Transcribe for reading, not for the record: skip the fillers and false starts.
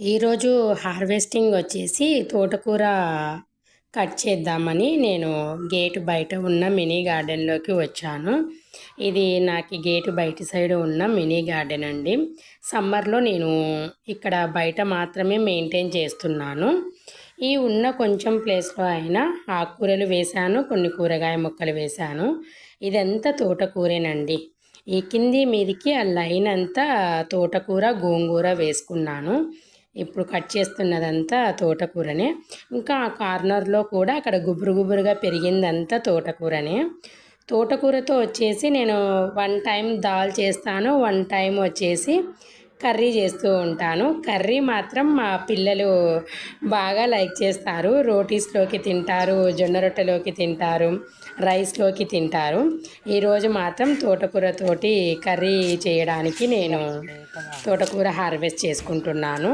ఈరోజు హార్వెస్టింగ్ వచ్చేసి తోటకూర కట్ చేద్దామని నేను గేటు బయట ఉన్న మినీ గార్డెన్లోకి వచ్చాను. ఇది నాకు గేటు బయట సైడ్ ఉన్న మినీ గార్డెన్ అండి. సమ్మర్లో నేను ఇక్కడ బయట మాత్రమే మెయింటైన్ చేస్తున్నాను. ఈ ఉన్న కొంచెం ప్లేస్లో అయినా ఆకుకూరలు వేశాను, కొన్ని కూరగాయ మొక్కలు వేశాను. ఇదంతా తోటకూరేనండి. ఈ కింది మీదికి ఆ లైన్ అంతా తోటకూర, గోంగూర వేసుకున్నాను. ఇప్పుడు కట్ చేస్తున్నదంతా తోటకూరనే. ఇంకా ఆ కార్నర్లో కూడా అక్కడ గుబురు గుబురుగా పెరిగిందంతా తోటకూరనే. తోటకూరతో వచ్చేసి నేను 1 టైం దాల్ చేస్తాను, 1 టైం వచ్చేసి కర్రీ చేస్తూ ఉంటాను. కర్రీ మాత్రం మా పిల్లలు బాగా లైక్ చేస్తారు. రోటీస్లోకి తింటారు, జొన్న రొట్టెలోకి తింటారు, రైస్లోకి తింటారు. ఈరోజు మాత్రం తోటకూరతోటి కర్రీ చేయడానికి నేను తోటకూర హార్వెస్ట్ చేసుకుంటున్నాను.